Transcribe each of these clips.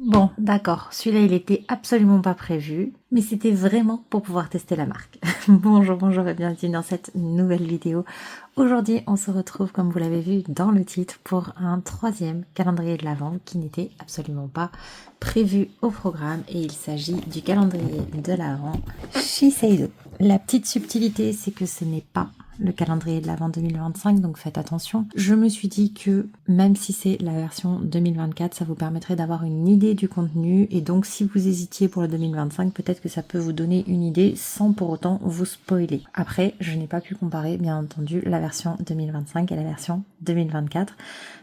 Bon, d'accord, celui-là il était absolument pas prévu, mais c'était vraiment pour pouvoir tester la marque. Bonjour et bienvenue dans cette nouvelle vidéo. Aujourd'hui, on se retrouve, comme vous l'avez vu dans le titre, pour un troisième calendrier de l'Avent qui n'était absolument pas prévu au programme, et il s'agit du calendrier de l'Avent Shiseido. La petite subtilité, c'est que ce n'est pas le calendrier de l'Avent 2025, donc faites attention. Je me suis dit que même si c'est la version 2024, ça vous permettrait d'avoir une idée du contenu, et donc si vous hésitiez pour le 2025, peut-être que ça peut vous donner une idée sans pour autant vous spoiler. Après, je n'ai pas pu comparer, bien entendu, la version 2025 et la version 2024,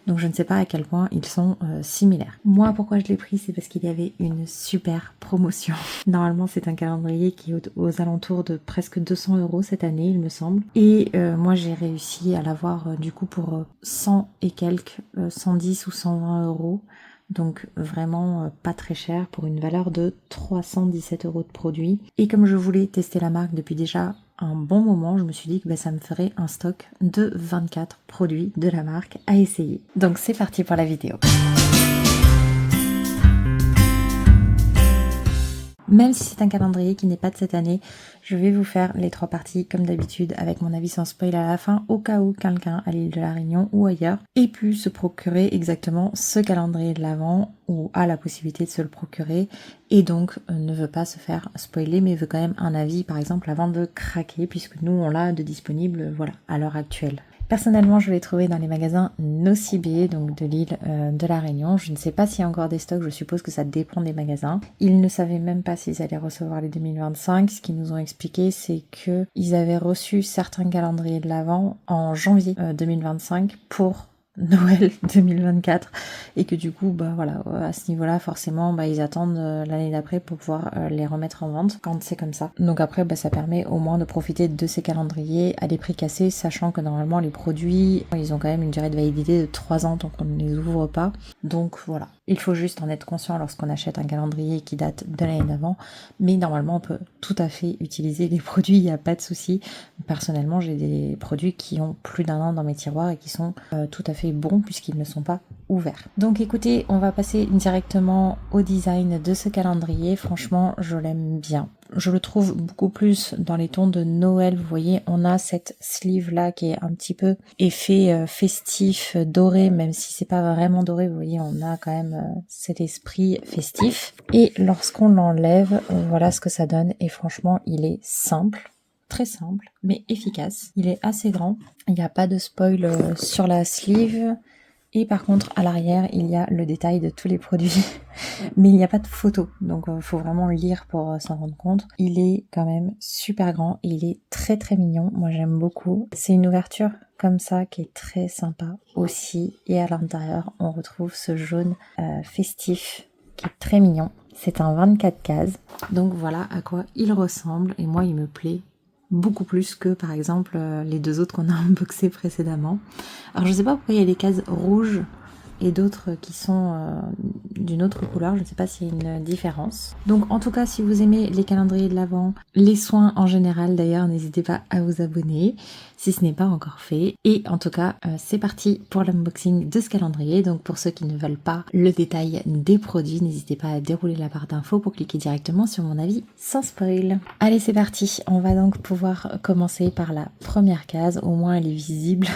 donc je ne sais pas à quel point ils sont similaires. Moi, pourquoi je l'ai pris, c'est parce qu'il y avait une super promotion. Normalement, c'est un calendrier qui est aux alentours de presque 200 € cette année, il me semble. Et moi, j'ai réussi à l'avoir du coup pour 100 et quelques, 110 ou 120 €. Donc vraiment pas très cher pour une valeur de 317 € de produit. Et comme je voulais tester la marque depuis déjà un bon moment, je me suis dit que ça me ferait un stock de 24 produits de la marque à essayer. Donc c'est parti pour la vidéo. Même si c'est un calendrier qui n'est pas de cette année, je vais vous faire les 3 parties comme d'habitude avec mon avis sans spoil à la fin, au cas où quelqu'un à l'île de la Réunion ou ailleurs ait pu se procurer exactement ce calendrier de l'Avent ou a la possibilité de se le procurer et donc ne veut pas se faire spoiler mais veut quand même un avis par exemple avant de craquer, puisque nous on l'a de disponible voilà à l'heure actuelle. Personnellement, je l'ai trouvé dans les magasins Nocibé, donc de l'île de la Réunion. Je ne sais pas s'il y a encore des stocks, je suppose que ça dépend des magasins. Ils ne savaient même pas s'ils allaient recevoir les 2025. Ce qu'ils nous ont expliqué, c'est que ils avaient reçu certains calendriers de l'Avent en janvier 2025 pour Noël 2024, et que du coup voilà, à ce niveau là forcément ils attendent l'année d'après pour pouvoir les remettre en vente quand c'est comme ça. Donc après ça permet au moins de profiter de ces calendriers à des prix cassés, sachant que normalement les produits ils ont quand même une durée de validité de 3 ans tant qu'on ne les ouvre pas. Donc voilà, il faut juste en être conscient lorsqu'on achète un calendrier qui date de l'année d'avant, mais normalement on peut tout à fait utiliser les produits, il n'y a pas de souci. Personnellement, j'ai des produits qui ont plus d'1 an dans mes tiroirs et qui sont tout à fait bons puisqu'ils ne sont pas ouverts. Donc écoutez, on va passer directement au design de ce calendrier. Franchement, je l'aime bien. Je le trouve beaucoup plus dans les tons de Noël. Vous voyez, on a cette sleeve là qui est un petit peu effet festif, doré, même si c'est pas vraiment doré. Vous voyez, on a quand même cet esprit festif. Et lorsqu'on l'enlève, voilà ce que ça donne. Et franchement, il est simple. Très simple, mais efficace. Il est assez grand. Il n'y a pas de spoil sur la sleeve. Et par contre, à l'arrière, il y a le détail de tous les produits. Mais il n'y a pas de photo. Donc, il faut vraiment le lire pour s'en rendre compte. Il est quand même super grand et il est très très mignon. Moi, j'aime beaucoup. C'est une ouverture comme ça qui est très sympa aussi. Et à l'intérieur, on retrouve ce jaune festif qui est très mignon. C'est un 24 cases. Donc, voilà à quoi il ressemble. Et moi, il me plaît beaucoup plus que par exemple les deux autres qu'on a unboxés précédemment. Alors je sais pas pourquoi il y a des cases rouges et d'autres qui sont d'une autre couleur, je ne sais pas s'il y a une différence. Donc en tout cas, si vous aimez les calendriers de l'Avent, les soins en général d'ailleurs, n'hésitez pas à vous abonner si ce n'est pas encore fait. Et en tout cas, c'est parti pour l'unboxing de ce calendrier. Donc pour ceux qui ne veulent pas le détail des produits, n'hésitez pas à dérouler la barre d'infos pour cliquer directement sur mon avis sans spoil. Allez, c'est parti. On va donc pouvoir commencer par la première case, au moins elle est visible.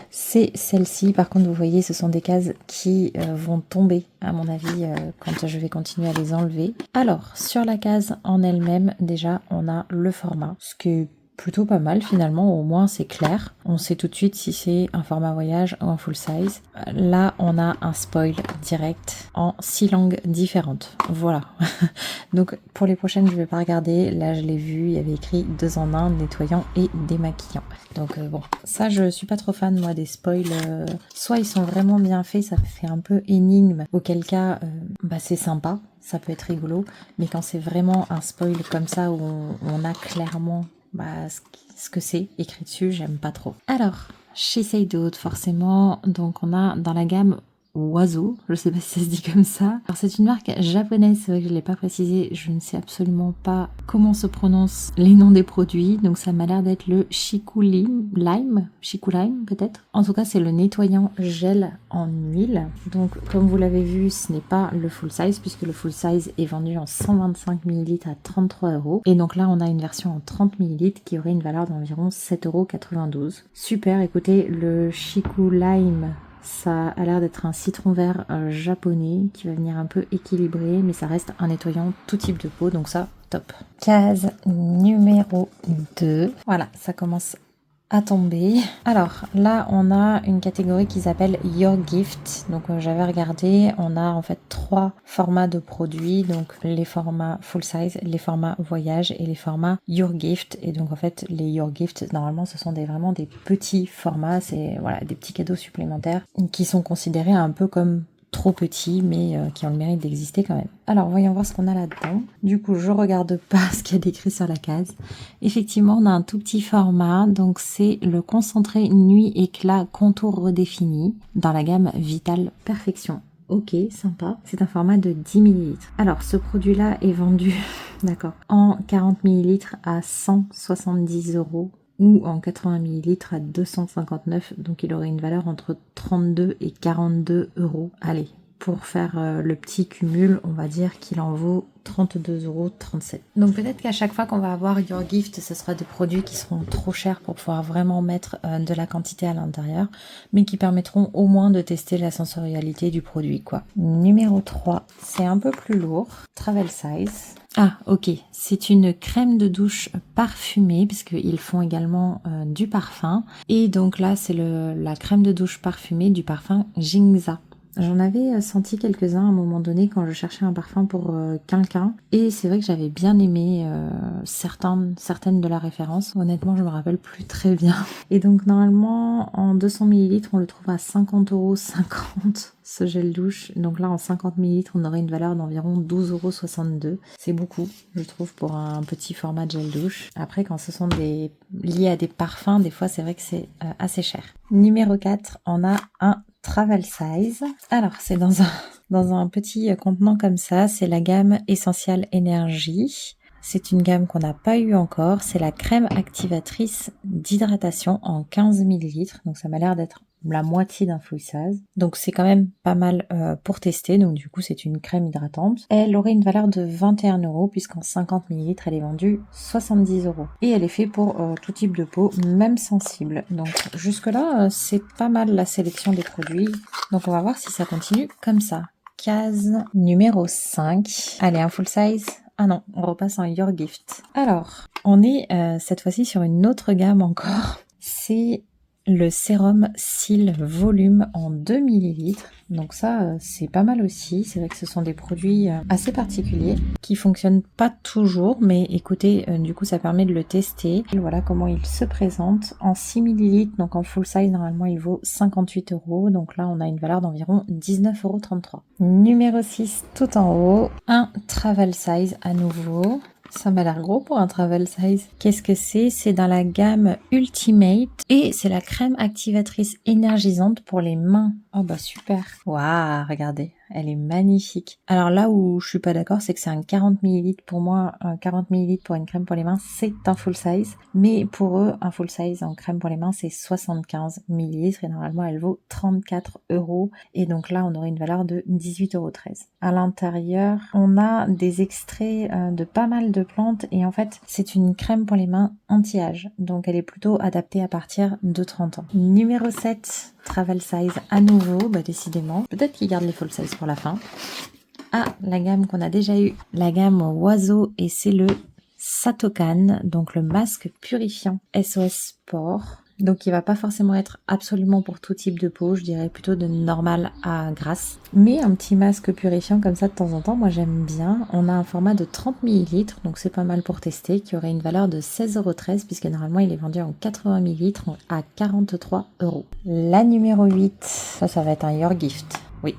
C'est celle-ci. Par contre, vous voyez, ce sont des cases qui vont tomber, à mon avis, quand je vais continuer à les enlever. Alors, sur la case en elle-même, déjà, on a le format, ce qui est plutôt pas mal finalement, au moins c'est clair. On sait tout de suite si c'est un format voyage ou un full size. Là, on a un spoil direct en 6 langues différentes. Voilà. Donc pour les prochaines, je vais pas regarder. Là, je l'ai vu, il y avait écrit 2 en 1, nettoyant et démaquillant. Donc bon, ça je suis pas trop fan moi des spoils. Soit ils sont vraiment bien faits, ça fait un peu énigme, auquel cas c'est sympa, ça peut être rigolo. Mais quand c'est vraiment un spoil comme ça où on a clairement ce que c'est écrit dessus, j'aime pas trop. Alors, chez Seido, forcément, donc on a dans la gamme Oiseau, je sais pas si ça se dit comme ça. Alors c'est une marque japonaise, c'est vrai que je l'ai pas précisé, je ne sais absolument pas comment se prononcent les noms des produits, donc ça m'a l'air d'être le Shiku Lime peut-être. En tout cas c'est le nettoyant gel en huile, donc comme vous l'avez vu ce n'est pas le full size puisque le full size est vendu en 125 ml à 33 €, et donc là on a une version en 30 ml qui aurait une valeur d'environ 7,92 €. Super, écoutez, le Shiku Lime, ça a l'air d'être un citron vert japonais qui va venir un peu équilibrer, mais ça reste un nettoyant tout type de peau, donc ça, top. Case numéro 2. Voilà, ça commence à tomber. Alors là on a une catégorie qui s'appelle Your Gift, donc j'avais regardé, on a en fait 3 formats de produits, donc les formats full size, les formats voyage et les formats Your Gift, et donc en fait les Your Gift normalement ce sont vraiment des petits formats, c'est voilà des petits cadeaux supplémentaires qui sont considérés un peu comme trop petits mais qui ont le mérite d'exister quand même. Alors voyons voir ce qu'on a là-dedans. Du coup je regarde pas ce qu'il y a décrit sur la case. Effectivement on a un tout petit format, donc c'est le concentré nuit éclat contour redéfini dans la gamme Vital Perfection. Ok, sympa. C'est un format de 10 ml. Alors ce produit là est vendu d'accord, en 40 ml à 170 € ou en 80 ml à 259, donc il aurait une valeur entre 32 et 42 €. Allez, pour faire le petit cumul, on va dire qu'il en vaut 32,37 €. Donc peut-être qu'à chaque fois qu'on va avoir Your Gift, ce sera des produits qui seront trop chers pour pouvoir vraiment mettre de la quantité à l'intérieur, mais qui permettront au moins de tester la sensorialité du produit, quoi. Numéro 3, c'est un peu plus lourd, Travel Size. Ah ok, c'est une crème de douche parfumée, parce qu'ils font également du parfum. Et donc là c'est la crème de douche parfumée du parfum Ginza. J'en avais senti quelques-uns à un moment donné quand je cherchais un parfum pour quelqu'un, et c'est vrai que j'avais bien aimé certaines de la référence. Honnêtement je me rappelle plus très bien. Et donc normalement en 200 ml on le trouve à 50,50 € ce gel douche, donc là en 50 ml on aurait une valeur d'environ 12,62 €. C'est beaucoup je trouve pour un petit format de gel douche. Après quand ce sont liés à des parfums, des fois c'est vrai que c'est assez cher. Numéro 4, on a un Travel Size. Alors c'est dans un petit contenant comme ça, c'est la gamme Essential Energy. C'est une gamme qu'on n'a pas eu encore, c'est la crème activatrice d'hydratation en 15 ml, donc ça m'a l'air d'être la moitié d'un full size. Donc c'est quand même pas mal pour tester, donc du coup c'est une crème hydratante. Elle aurait une valeur de 21 € puisqu'en 50 ml elle est vendue 70 €. Et elle est faite pour tout type de peau, même sensible. Donc jusque là c'est pas mal la sélection des produits. Donc on va voir si ça continue comme ça. Case numéro 5. Allez, un full size. Ah non, on repasse en Your Gift. Alors, on est cette fois-ci sur une autre gamme encore. C'est le sérum Cils Volume en 2 ml. Donc ça, c'est pas mal aussi. C'est vrai que ce sont des produits assez particuliers qui fonctionnent pas toujours, mais écoutez, du coup ça permet de le tester. Et voilà comment il se présente en 6 ml. Donc en full size, normalement il vaut 58 €. Donc là on a une valeur d'environ 19,33 €. Numéro 6, tout en haut, un Travel Size à nouveau. Ça m'a l'air gros pour un travel size. Qu'est-ce que c'est? C'est dans la gamme Ultimate et c'est la crème activatrice énergisante pour les mains. Oh bah super. Waouh, regardez, elle est magnifique. Alors là où je suis pas d'accord, c'est que c'est un 40 ml. Pour moi, un 40 ml pour une crème pour les mains, c'est un full size. Mais pour eux, un full size en crème pour les mains, c'est 75 ml et normalement elle vaut 34 €. Et donc là, on aurait une valeur de 18,13 €. À l'intérieur, on a des extraits de pas mal de plantes et en fait, c'est une crème pour les mains anti-âge. Donc elle est plutôt adaptée à partir de 30 ans. Numéro 7, Travel Size à nouveau, bah décidément. Peut-être qu'ils gardent les full size pour la fin. Ah, la gamme qu'on a déjà eue, la gamme Oiseau, et c'est le Satokan, donc le masque purifiant SOS Sport. Donc il va pas forcément être absolument pour tout type de peau, je dirais plutôt de normal à grasse. Mais un petit masque purifiant comme ça de temps en temps, moi j'aime bien. On a un format de 30 ml, donc c'est pas mal pour tester, qui aurait une valeur de 16,13 € puisque normalement il est vendu en 80 ml à 43 €. La numéro 8, ça va être un Your Gift, oui.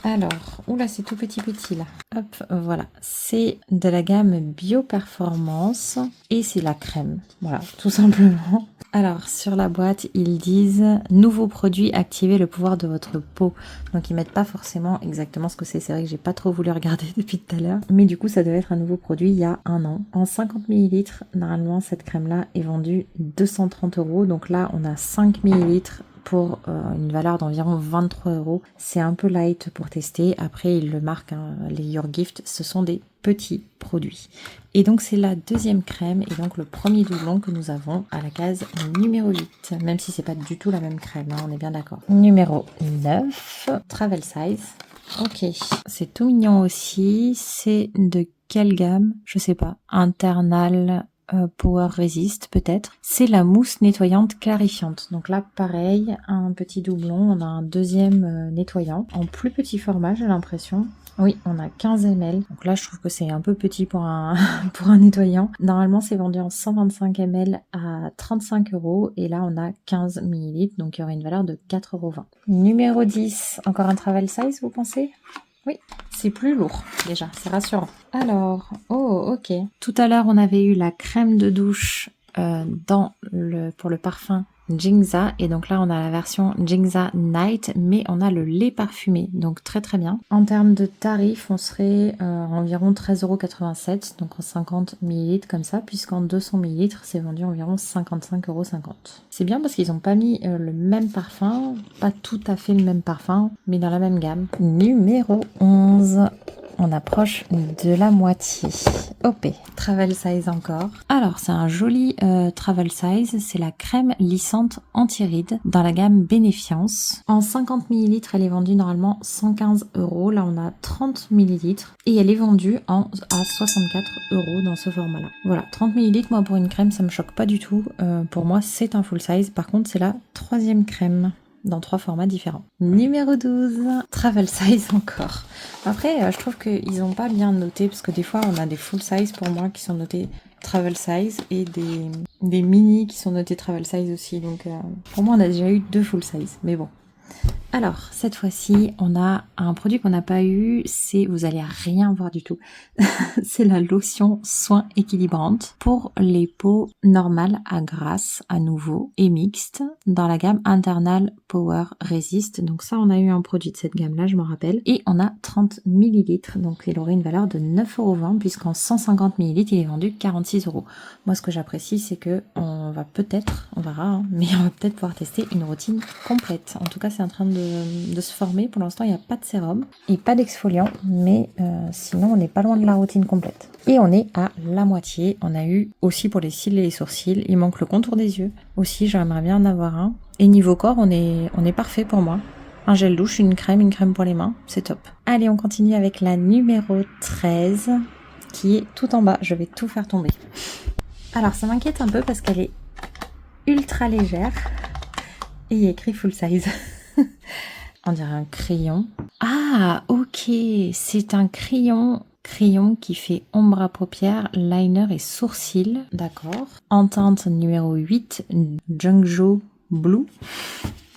Alors, oula, c'est tout petit là. Hop, voilà. C'est de la gamme Bioperformance et c'est la crème. Voilà, tout simplement. Alors, sur la boîte, ils disent « Nouveau produit, activez le pouvoir de votre peau ». Donc, ils mettent pas forcément exactement ce que c'est. C'est vrai que j'ai pas trop voulu regarder depuis tout à l'heure. Mais du coup, ça devait être un nouveau produit il y a un an. En 50 ml, normalement, cette crème-là est vendue 230 €. Donc là, on a 5 ml pour une valeur d'environ 23 €. C'est un peu light pour tester. Après, ils le marquent, hein, les Your Gift, ce sont des petits produits. Et donc, c'est la deuxième crème et donc le premier doublon que nous avons à la case numéro 8. Même si c'est pas du tout la même crème, hein, on est bien d'accord. Numéro 9, Travel Size. Ok, c'est tout mignon aussi. C'est de quelle gamme? Je sais pas. Internal Power Resist peut-être. C'est la mousse nettoyante clarifiante. Donc là pareil, un petit doublon, on a un deuxième nettoyant en plus petit format j'ai l'impression. Oui, on a 15 ml. Donc là, je trouve que c'est un peu petit pour un, pour un nettoyant. Normalement, c'est vendu en 125 ml à 35 €. Et là, on a 15 ml. Donc, il y aurait une valeur de 4,20 €. Numéro 10. Encore un travel size, vous pensez? Oui, c'est plus lourd déjà, c'est rassurant. Alors, oh ok. Tout à l'heure, on avait eu la crème de douche pour le parfum Jingza, et donc là on a la version Jingza Night, mais on a le lait parfumé, donc très très bien. En termes de tarifs, on serait environ 13,87 €, donc en 50 ml comme ça, puisqu'en 200 ml c'est vendu environ 55,50 €. C'est bien parce qu'ils n'ont pas mis le même parfum, pas tout à fait le même parfum, mais dans la même gamme. Numéro 11. On approche de la moitié. OP, travel size encore. Alors, c'est un joli travel size. C'est la crème lissante anti-rides dans la gamme Bénéfiance. En 50 ml, elle est vendue normalement 115 €. Là, on a 30 ml. Et elle est vendue à 64 € dans ce format-là. Voilà, 30 ml, moi, pour une crème, ça me choque pas du tout. Pour moi, c'est un full size. Par contre, c'est la troisième crème dans 3 formats différents. Numéro 12, travel size encore. Après, je trouve qu'ils n'ont pas bien noté, parce que des fois, on a des full size pour moi qui sont notés travel size et des mini qui sont notés travel size aussi. Donc, pour moi, on a déjà eu 2 full size. Mais bon. Alors, cette fois-ci, on a un produit qu'on n'a pas eu, vous allez rien voir du tout, c'est la lotion soin équilibrante pour les peaux normales à grasse, à nouveau, et mixte, dans la gamme Internal Power Resist. Donc ça, on a eu un produit de cette gamme-là, je m'en rappelle, et on a 30 ml, donc il aurait une valeur de 9,20 €, puisqu'en 150 ml, il est vendu 46 €. Moi, ce que j'apprécie, c'est que on verra, hein, mais on va peut-être pouvoir tester une routine complète. En tout cas, c'est en train de se former. Pour l'instant, il n'y a pas de sérum et pas d'exfoliant, mais sinon, on n'est pas loin de la routine complète. Et on est à la moitié. On a eu aussi pour les cils et les sourcils. Il manque le contour des yeux. Aussi, j'aimerais bien en avoir un. Et niveau corps, on est parfait pour moi. Un gel douche, une crème pour les mains, c'est top. Allez, on continue avec la numéro 13, qui est tout en bas. Je vais tout faire tomber. Alors, ça m'inquiète un peu parce qu'elle est ultra légère et il y a écrit full size. On dirait un crayon. Ah, ok, c'est un crayon qui fait ombre à paupières, liner et sourcils. D'accord. En teinte numéro 8, Jungjo Blue.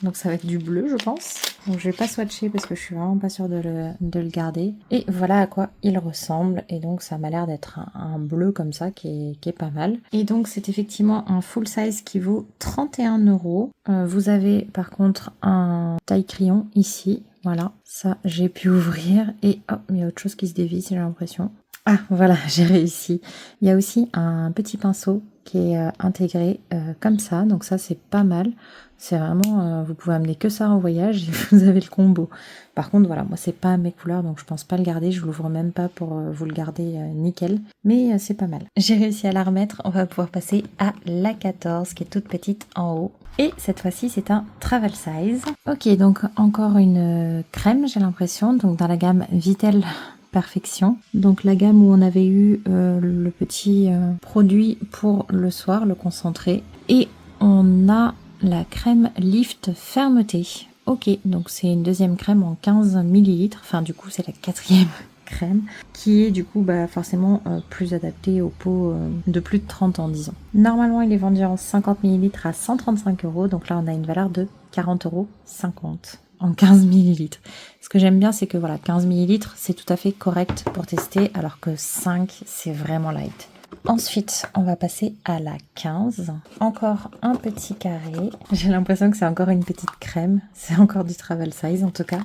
Donc ça va être du bleu, je pense. Donc je vais pas swatcher parce que je suis vraiment pas sûre de le garder. Et voilà à quoi il ressemble. Et donc ça m'a l'air d'être un bleu comme ça qui est pas mal. Et donc c'est effectivement un full size qui vaut 31 €. Vous avez par contre un taille crayon ici. Voilà, ça j'ai pu ouvrir. Et hop, il y a autre chose qui se dévisse, j'ai l'impression. Ah voilà, j'ai réussi. Il y a aussi un petit pinceau qui est intégré comme ça. Donc ça c'est pas mal. C'est vraiment, vous pouvez amener que ça en voyage et vous avez le combo. Par contre, voilà, moi c'est pas mes couleurs, donc je pense pas le garder. Je l'ouvre même pas pour vous le garder nickel. Mais c'est pas mal. J'ai réussi à la remettre. On va pouvoir passer à la 14, qui est toute petite en haut. Et cette fois-ci, c'est un travel size. Ok, donc encore une crème, j'ai l'impression. Donc dans la gamme Vitel Perfection. Donc la gamme où on avait eu le petit produit pour le soir, le concentré. Et on a la crème Lift Fermeté. Ok, donc c'est une deuxième crème en 15 ml. Enfin, du coup, c'est la quatrième crème qui est du coup forcément plus adaptée aux peaux de plus de 30 ans, disons. Normalement, il est vendu en 50 ml à 135 €. Donc là, on a une valeur de 40,50 € en 15 millilitres. Ce que j'aime bien, c'est que voilà, 15 millilitres, c'est tout à fait correct pour tester, alors que 5, c'est vraiment light. Ensuite, on va passer à la 15. Encore un petit carré. J'ai l'impression que c'est encore une petite crème. C'est encore du travel size en tout cas.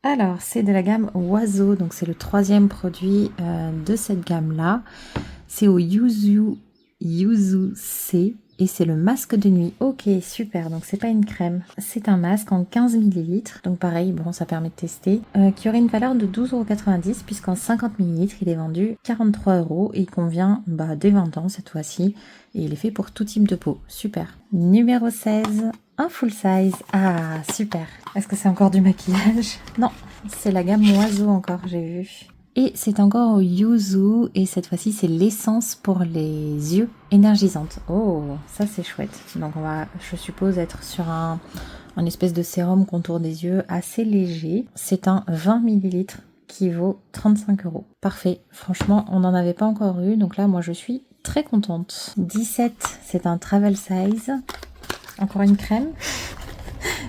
Alors, c'est de la gamme Oiseau. Donc, c'est le 3e produit de cette gamme-là. C'est au Yuzu C. Et c'est le masque de nuit. Ok, super. Donc, c'est pas une crème. C'est un masque en 15 millilitres. Donc, pareil, bon, ça permet de tester. Qui aurait une valeur de 12,90 € puisqu'en 50 millilitres, il est vendu 43 € et il convient dès 20 ans cette fois-ci. Et il est fait pour tout type de peau. Super. Numéro 16, un full size. Ah, super. Est-ce que c'est encore du maquillage? Non, c'est la gamme Oiseau encore, j'ai vu. Et c'est encore au yuzu et cette fois-ci c'est l'essence pour les yeux énergisante. Oh, ça c'est chouette. Donc on va, je suppose, être sur un espèce de sérum contour des yeux assez léger. C'est un 20 millilitres qui vaut 35 €. Parfait. Franchement, on n'en avait pas encore eu. Donc là, moi je suis très contente. 17, c'est un travel size. Encore une crème.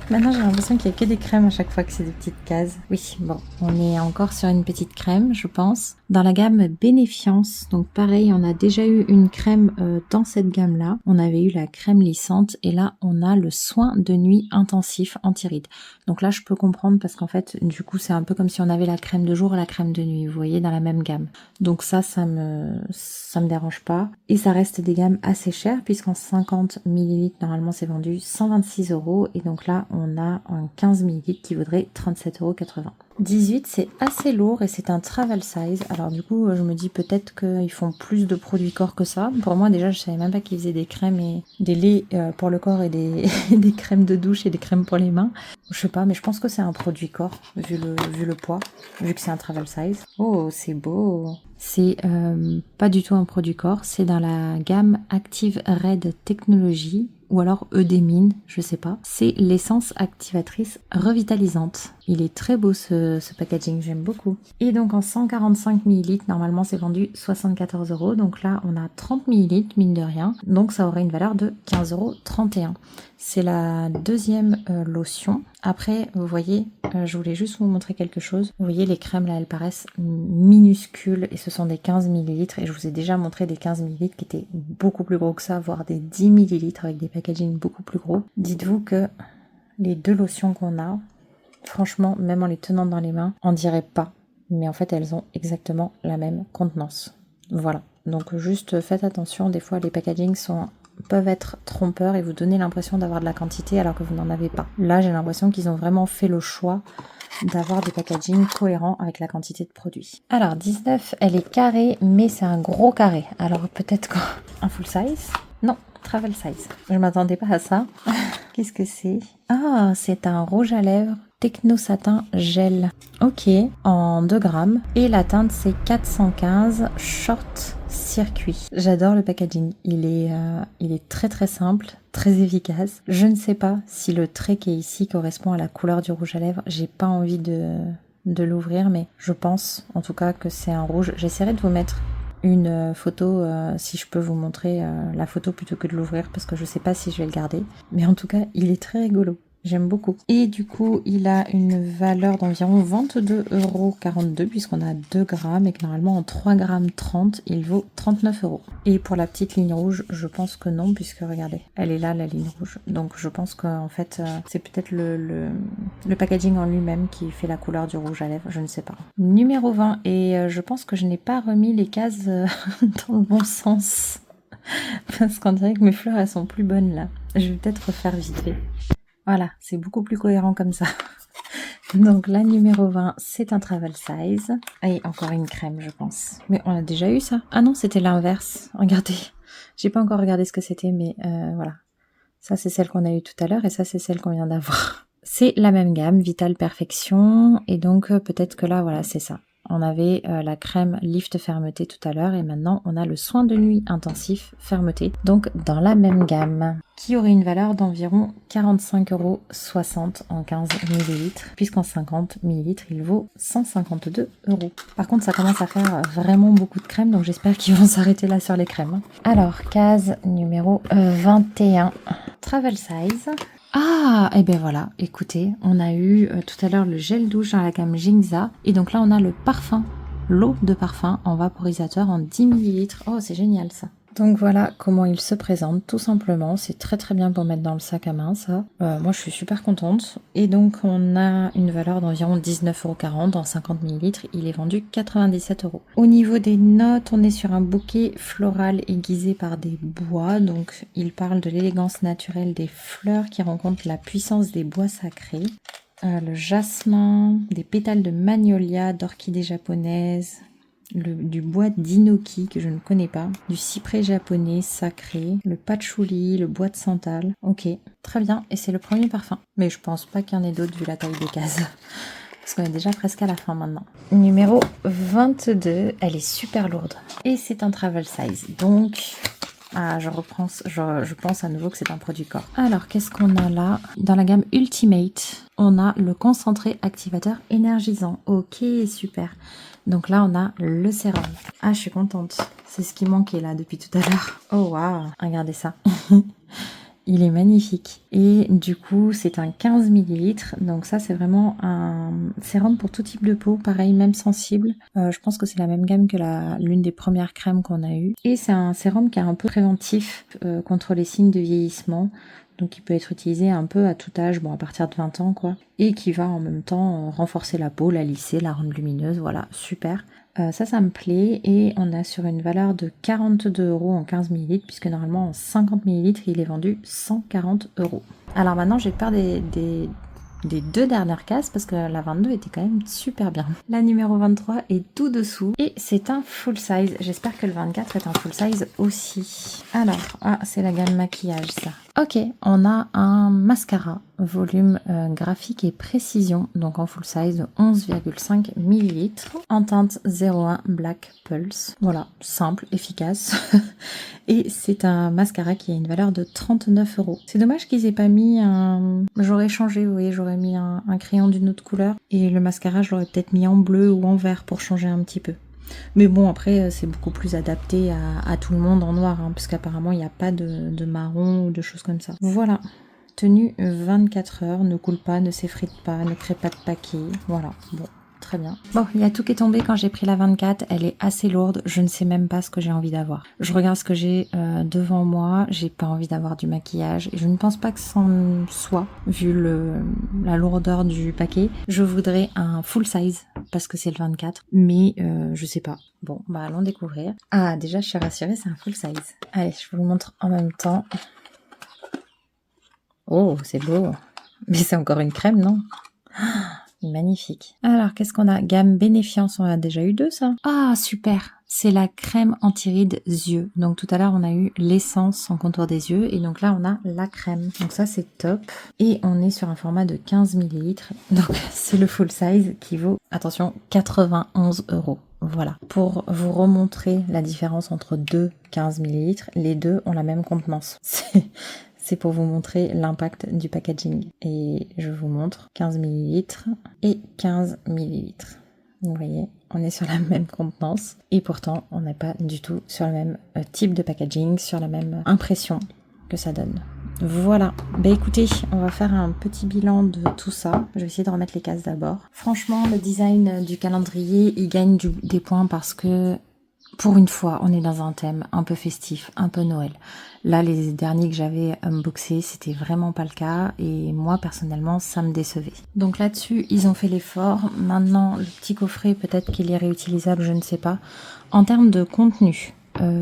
Maintenant, j'ai l'impression qu'il n'y a que des crèmes à chaque fois que c'est des petites cases. Oui, bon, on est encore sur une petite crème, je pense. Dans la gamme Bénéfiance, donc pareil, on a déjà eu une crème dans cette gamme-là. On avait eu la crème lissante et là, on a le soin de nuit intensif anti-rides. Donc là, je peux comprendre parce qu'en fait, du coup, c'est un peu comme si on avait la crème de jour et la crème de nuit, vous voyez, dans la même gamme. Donc ça me dérange pas. Et ça reste des gammes assez chères puisqu'en 50 millilitres, normalement, c'est vendu 126 € et donc là, on a un 15 millilitres qui vaudrait 37,80 €. 18, c'est assez lourd et c'est un travel size. Alors du coup, je me dis peut-être qu'ils font plus de produits corps que ça. Pour moi, déjà, je savais même pas qu'ils faisaient des crèmes et des laits pour le corps et des crèmes de douche et des crèmes pour les mains. Je sais pas, mais je pense que c'est un produit corps, vu le poids, vu que c'est un travel size. Oh, c'est beau. C'est pas du tout un produit corps, c'est dans la gamme Active Red Technology ou alors Eudemine, je sais pas. C'est l'essence activatrice revitalisante. Il est très beau ce packaging, j'aime beaucoup. Et donc en 145 millilitres, normalement c'est vendu 74 €. Donc là on a 30 millilitres, mine de rien. Donc ça aurait une valeur de 15,31 €. C'est la deuxième lotion. Après, vous voyez, je voulais juste vous montrer quelque chose. Vous voyez, les crèmes là, elles paraissent minuscules et ce sont des 15 millilitres. Et je vous ai déjà montré des 15 millilitres qui étaient beaucoup plus gros que ça, voire des 10 millilitres avec des packagings beaucoup plus gros. Dites-vous que les deux lotions qu'on a, franchement, même en les tenant dans les mains, on dirait pas. Mais en fait, elles ont exactement la même contenance. Voilà. Donc juste faites attention, des fois les packagings peuvent être trompeurs et vous donner l'impression d'avoir de la quantité alors que vous n'en avez pas. Là, j'ai l'impression qu'ils ont vraiment fait le choix d'avoir des packagings cohérents avec la quantité de produits. Alors, 19, elle est carrée, mais c'est un gros carré. Alors, peut-être un full size? Non, travel size. Je m'attendais pas à ça. Qu'est-ce que c'est? Ah, c'est un rouge à lèvres Techno Satin Gel. Ok, en 2 grammes. Et la teinte, c'est 415 Short Circuit. J'adore le packaging. Il est très très simple, très efficace. Je ne sais pas si le trait qui est ici correspond à la couleur du rouge à lèvres. J'ai pas envie de l'ouvrir, mais je pense en tout cas que c'est un rouge. J'essaierai de vous mettre une photo, si je peux vous montrer la photo plutôt que de l'ouvrir, parce que je sais pas si je vais le garder. Mais en tout cas, il est très rigolo. J'aime beaucoup. Et du coup, il a une valeur d'environ 22,42 € puisqu'on a 2 grammes et que normalement en 3 grammes 30, il vaut 39 €. Et pour la petite ligne rouge, je pense que non puisque regardez, elle est là la ligne rouge. Donc je pense qu'en fait, c'est peut-être le packaging en lui-même qui fait la couleur du rouge à lèvres, je ne sais pas. Numéro 20, et je pense que je n'ai pas remis les cases dans le bon sens. Parce qu'on dirait que mes fleurs, elles sont plus bonnes là. Je vais peut-être refaire vite fait. Voilà, c'est beaucoup plus cohérent comme ça. Donc la numéro 20, c'est un travel size. Et encore une crème, je pense. Mais on a déjà eu ça. Ah non, c'était l'inverse. Regardez. J'ai pas encore regardé ce que c'était, mais voilà. Ça, c'est celle qu'on a eue tout à l'heure et ça, c'est celle qu'on vient d'avoir. C'est la même gamme, Vital Perfection. Et donc, peut-être que là, voilà, c'est ça. On avait la crème Lift Fermeté tout à l'heure et maintenant on a le soin de nuit intensif fermeté, donc dans la même gamme, qui aurait une valeur d'environ 45,60 € en 15 millilitres, puisqu'en 50 millilitres il vaut 152 €. Par contre ça commence à faire vraiment beaucoup de crème, donc j'espère qu'ils vont s'arrêter là sur les crèmes. Alors, case numéro 21, Travel Size. Ah, et ben voilà, écoutez, on a eu tout à l'heure le gel douche dans la gamme Jingza. Et donc là, on a le parfum, l'eau de parfum en vaporisateur en 10 millilitres. Oh, c'est génial ça. Donc voilà comment il se présente, tout simplement. C'est très très bien pour mettre dans le sac à main, ça. Moi, je suis super contente. Et donc, on a une valeur d'environ 19,40 € en 50 millilitres. Il est vendu 97 €. Au niveau des notes, on est sur un bouquet floral aiguisé par des bois. Donc, il parle de l'élégance naturelle des fleurs qui rencontrent la puissance des bois sacrés. Le jasmin, des pétales de magnolia, d'orchidées japonaises, du bois d'inoki que je ne connais pas, du cyprès japonais sacré, le patchouli, le bois de santal. Ok, très bien. Et c'est le premier parfum. Mais je pense pas qu'il y en ait d'autres vu la taille des cases. Parce qu'on est déjà presque à la fin maintenant. Numéro 22, elle est super lourde. Et c'est un travel size. Donc, je pense à nouveau que c'est un produit corps. Alors, qu'est-ce qu'on a là? Dans la gamme Ultimate, on a le concentré activateur énergisant. Ok, super. Donc là, on a le sérum. Ah, je suis contente. C'est ce qui manquait là depuis tout à l'heure. Oh, waouh. Regardez ça. Il est magnifique. Et du coup, c'est un 15 millilitres. Donc ça, c'est vraiment un sérum pour tout type de peau. Pareil, même sensible. Je pense que c'est la même gamme que l'une des premières crèmes qu'on a eues. Et c'est un sérum qui est un peu préventif contre les signes de vieillissement. Donc il peut être utilisé un peu à tout âge, bon à partir de 20 ans quoi. Et qui va en même temps renforcer la peau, la lisser, la rendre lumineuse. Voilà, super. Ça me plaît. Et on a sur une valeur de 42 € en 15 millilitres, puisque normalement en 50 millilitres, il est vendu 140 €. Alors maintenant, j'ai peur des deux dernières cases parce que la 22 était quand même super bien. La numéro 23 est tout dessous et c'est un full size. J'espère que le 24 est un full size aussi. Alors, c'est la gamme maquillage ça. Ok, on a un mascara volume graphique et précision, donc en full size de 11,5 millilitres en teinte 01 Black Pulse. Voilà, simple, efficace. Et c'est un mascara qui a une valeur de 39 €. C'est dommage qu'ils aient pas mis un... J'aurais changé, vous voyez, j'aurais mis un crayon d'une autre couleur. Et le mascara, je l'aurais peut-être mis en bleu ou en vert pour changer un petit peu. Mais bon, après, c'est beaucoup plus adapté à tout le monde en noir, hein, puisqu'apparemment, il n'y a pas de marron ou de choses comme ça. Voilà. Tenue 24 heures, ne coule pas, ne s'effrite pas, ne crée pas de paquet. Voilà, bon. Très bien. Bon, il y a tout qui est tombé quand j'ai pris la 24. Elle est assez lourde. Je ne sais même pas ce que j'ai envie d'avoir. Je regarde ce que j'ai devant moi. J'ai pas envie d'avoir du maquillage. Et je ne pense pas que c'en soit, vu la lourdeur du paquet. Je voudrais un full size, parce que c'est le 24. Mais je sais pas. Bon, bah allons découvrir. Ah, déjà, je suis rassurée, c'est un full size. Allez, je vous le montre en même temps. Oh, c'est beau. Mais c'est encore une crème, non? Magnifique. Alors, qu'est-ce qu'on a? Gamme Bénéfiance, on a déjà eu deux, ça. Ah, super. C'est la crème anti-rides yeux. Donc, tout à l'heure, on a eu l'essence en contour des yeux. Et donc là, on a la crème. Donc ça, c'est top. Et on est sur un format de 15 millilitres. Donc, c'est le full size qui vaut, attention, 91 €. Voilà. Pour vous remontrer la différence entre deux 15 millilitres, les deux ont la même contenance. C'est pour vous montrer l'impact du packaging. Et je vous montre 15 millilitres et 15 millilitres. Vous voyez, on est sur la même contenance. Et pourtant, on n'est pas du tout sur le même type de packaging, sur la même impression que ça donne. Voilà. Bah écoutez, on va faire un petit bilan de tout ça. Je vais essayer de remettre les cases d'abord. Franchement, le design du calendrier, il gagne des points parce que pour une fois, on est dans un thème un peu festif, un peu Noël. Là, les derniers que j'avais unboxés, c'était vraiment pas le cas. Et moi, personnellement, ça me décevait. Donc là-dessus, ils ont fait l'effort. Maintenant, le petit coffret, peut-être qu'il est réutilisable, je ne sais pas. En termes de contenu,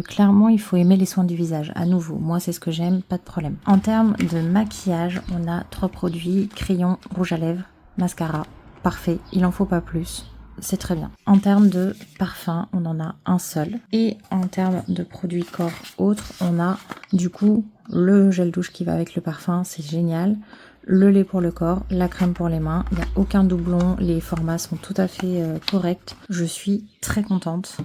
clairement, il faut aimer les soins du visage. À nouveau, moi, c'est ce que j'aime, pas de problème. En termes de maquillage, on a 3 produits. Crayon, rouge à lèvres, mascara. Parfait, il en faut pas plus. C'est très bien. En termes de parfum, on en a un seul. Et en termes de produits corps autres, on a du coup le gel douche qui va avec le parfum, c'est génial. Le lait pour le corps, la crème pour les mains. Il n'y a aucun doublon, les formats sont tout à fait corrects. Je suis très contente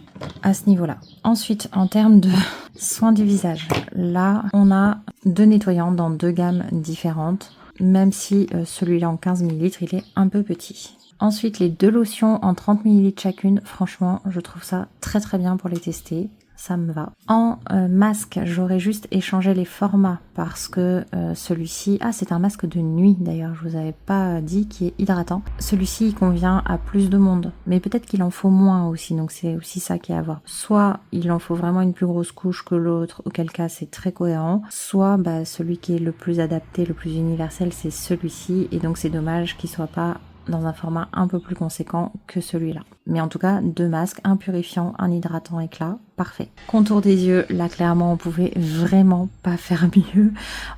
à ce niveau-là. Ensuite, en termes de soins du visage, là, on a 2 nettoyants dans 2 gammes différentes. Même si celui-là en 15 millilitres, il est un peu petit. Ensuite, les 2 lotions en 30 ml chacune, franchement, je trouve ça très très bien pour les tester. Ça me va. En masque, j'aurais juste échangé les formats parce que celui-ci... Ah, c'est un masque de nuit d'ailleurs, je vous avais pas dit, qui est hydratant. Celui-ci, il convient à plus de monde, mais peut-être qu'il en faut moins aussi, donc c'est aussi ça qui est à voir. Soit il en faut vraiment une plus grosse couche que l'autre, auquel cas c'est très cohérent, soit celui qui est le plus adapté, le plus universel, c'est celui-ci, et donc c'est dommage qu'il soit pas dans un format un peu plus conséquent que celui-là. Mais en tout cas, 2 masques, un purifiant, un hydratant éclat, parfait. Contour des yeux, là clairement on pouvait vraiment pas faire mieux.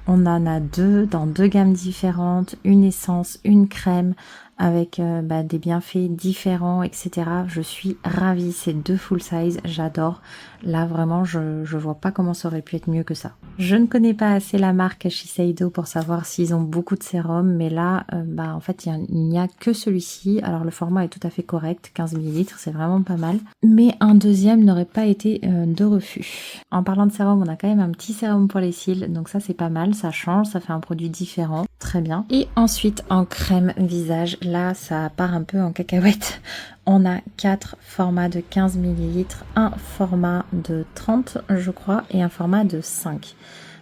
On en a 2 dans 2 gammes différentes, une essence, une crème, avec des bienfaits différents, etc. Je suis ravie, c'est 2 full size, j'adore. Là vraiment, je vois pas comment ça aurait pu être mieux que ça. Je ne connais pas assez la marque Shiseido pour savoir s'ils ont beaucoup de sérums, mais là, en fait, il n'y a que celui-ci. Alors le format est tout à fait correct, 15 ml, c'est vraiment pas mal. Mais un deuxième n'aurait pas été de refus. En parlant de sérum, on a quand même un petit sérum pour les cils, donc ça c'est pas mal, ça change, ça fait un produit différent, très bien. Et ensuite, en crème visage, là ça part un peu en cacahuète. On a 4 formats de 15 ml, un format de 30 je crois et un format de 5.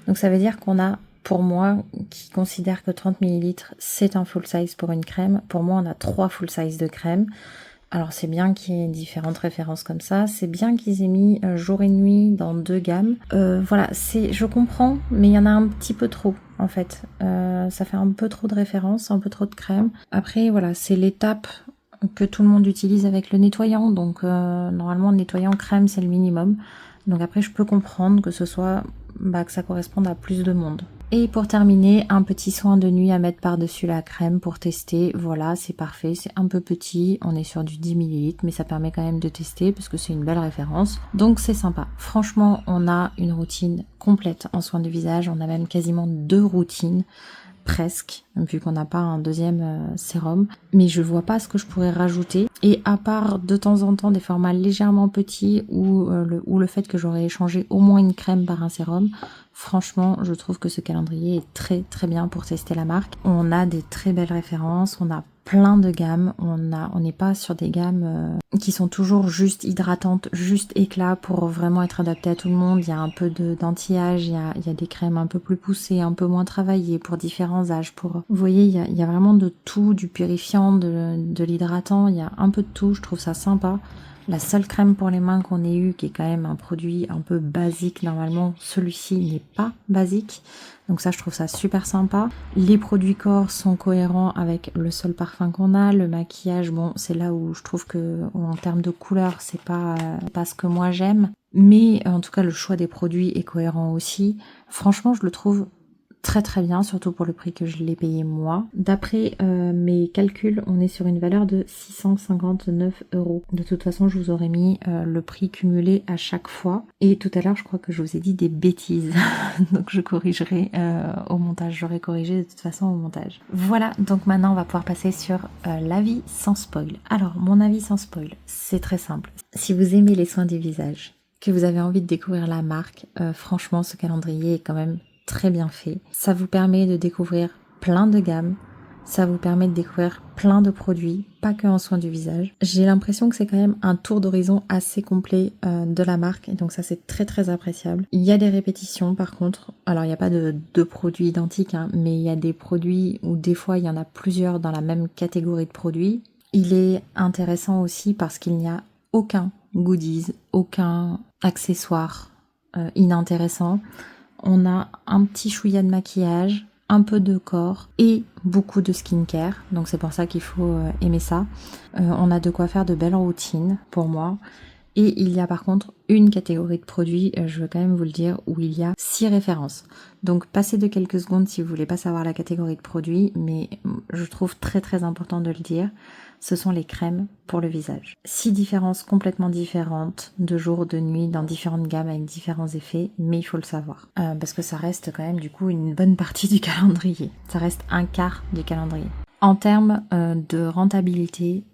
Donc ça veut dire qu'on a, pour moi qui considère que 30 ml c'est un full size pour une crème, pour moi on a 3 full size de crème. Alors c'est bien qu'il y ait différentes références comme ça, c'est bien qu'ils aient mis jour et nuit dans 2 gammes. Voilà, je comprends, mais il y en a un petit peu trop en fait. Ça fait un peu trop de références, un peu trop de crème. Après voilà, c'est l'étape que tout le monde utilise avec le nettoyant, donc normalement le nettoyant crème c'est le minimum. Donc après je peux comprendre que ce soit que ça corresponde à plus de monde. Et pour terminer, un petit soin de nuit à mettre par-dessus la crème pour tester. Voilà, c'est parfait, c'est un peu petit, on est sur du 10 ml, mais ça permet quand même de tester parce que c'est une belle référence. Donc c'est sympa. Franchement, on a une routine complète en soins de visage, on a même quasiment 2 routines. Presque, vu qu'on n'a pas un deuxième sérum, mais je vois pas ce que je pourrais rajouter, et à part de temps en temps des formats légèrement petits ou le fait que j'aurais échangé au moins une crème par un sérum, franchement je trouve que ce calendrier est très très bien pour tester la marque. On a des très belles références, on a plein de gammes, on n'est pas sur des gammes qui sont toujours juste hydratantes, juste éclat pour vraiment être adapté à tout le monde. Il y a un peu d'anti-âge, il y a des crèmes un peu plus poussées, un peu moins travaillées pour différents âges. Vous voyez, il y a vraiment de tout, du purifiant, de l'hydratant, il y a un peu de tout, je trouve ça sympa. La seule crème pour les mains qu'on ait eue, qui est quand même un produit un peu basique normalement, celui-ci n'est pas basique. Donc ça, je trouve ça super sympa. Les produits corps sont cohérents avec le seul parfum qu'on a. Le maquillage, bon, c'est là où je trouve que en termes de couleur, c'est pas ce que moi j'aime. Mais en tout cas, le choix des produits est cohérent aussi. Franchement, je le trouve très très bien, surtout pour le prix que je l'ai payé moi. D'après mes calculs, on est sur une valeur de 659 €. De toute façon, je vous aurais mis le prix cumulé à chaque fois. Et tout à l'heure, je crois que je vous ai dit des bêtises. Donc je corrigerai au montage. J'aurai corrigé de toute façon au montage. Voilà, donc maintenant on va pouvoir passer sur l'avis sans spoil. Alors, mon avis sans spoil, c'est très simple. Si vous aimez les soins du visage, que vous avez envie de découvrir la marque, franchement, ce calendrier est quand même très bien fait. Ça vous permet de découvrir plein de gammes, ça vous permet de découvrir plein de produits, pas que en soins du visage. J'ai l'impression que c'est quand même un tour d'horizon assez complet de la marque, et donc ça c'est très très appréciable. Il y a des répétitions par contre, alors il n'y a pas de deux produits identiques, mais il y a des produits où des fois il y en a plusieurs dans la même catégorie de produits. Il est intéressant aussi parce qu'il n'y a aucun goodies, aucun accessoire inintéressant. On a un petit chouïa de maquillage, un peu de corps et beaucoup de skincare. Donc c'est pour ça qu'il faut aimer ça. On a de quoi faire de belles routines pour moi. Et il y a par contre une catégorie de produits, je veux quand même vous le dire, où il y a 6 références. Donc passez de quelques secondes si vous voulez pas savoir la catégorie de produits, mais je trouve très très important de le dire. Ce sont les crèmes pour le visage. 6 différences complètement différentes, de jour, de nuit, dans différentes gammes avec différents effets, mais il faut le savoir. Parce que ça reste quand même du coup une bonne partie du calendrier. Ça reste un quart du calendrier. En termes de rentabilité,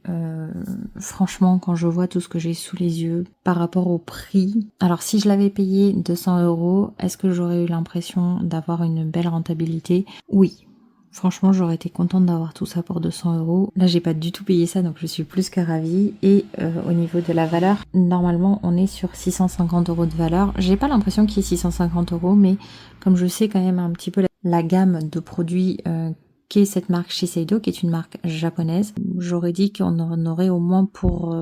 franchement, quand je vois tout ce que j'ai sous les yeux par rapport au prix, alors si je l'avais payé 200 €, est-ce que j'aurais eu l'impression d'avoir une belle rentabilité ? Oui. Franchement, j'aurais été contente d'avoir tout ça pour 200 €. Là, j'ai pas du tout payé ça, donc je suis plus que ravie. Et au niveau de la valeur, normalement, on est sur 650 € de valeur. J'ai pas l'impression qu'il y ait 650 €, mais comme je sais quand même un petit peu la gamme de produits qu'est cette marque Shiseido, qui est une marque japonaise, j'aurais dit qu'on en aurait au moins pour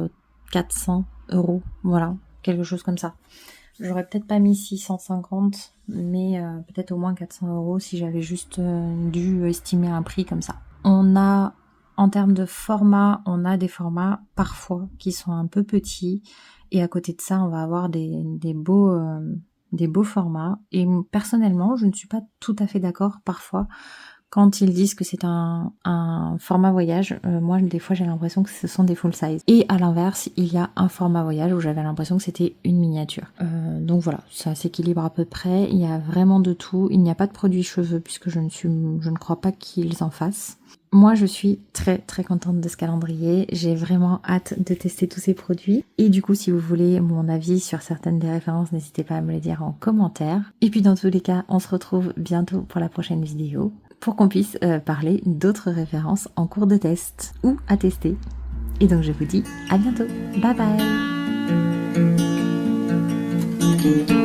400 €. Voilà, quelque chose comme ça. J'aurais peut-être pas mis 650, mais peut-être au moins 400 € si j'avais juste dû estimer un prix comme ça. On a, en termes de format, on a des formats parfois qui sont un peu petits, et à côté de ça, on va avoir des beaux formats. Et personnellement, je ne suis pas tout à fait d'accord parfois quand ils disent que c'est un format voyage. Moi, des fois, j'ai l'impression que ce sont des full size. Et à l'inverse, il y a un format voyage où j'avais l'impression que c'était une miniature. Donc voilà, ça s'équilibre à peu près. Il y a vraiment de tout. Il n'y a pas de produits cheveux puisque je ne crois pas qu'ils en fassent. Moi, je suis très très contente de ce calendrier. J'ai vraiment hâte de tester tous ces produits. Et du coup, si vous voulez mon avis sur certaines des références, n'hésitez pas à me les dire en commentaire. Et puis dans tous les cas, on se retrouve bientôt pour la prochaine vidéo pour qu'on puisse parler d'autres références en cours de test ou à tester. Et donc je vous dis à bientôt. Bye bye.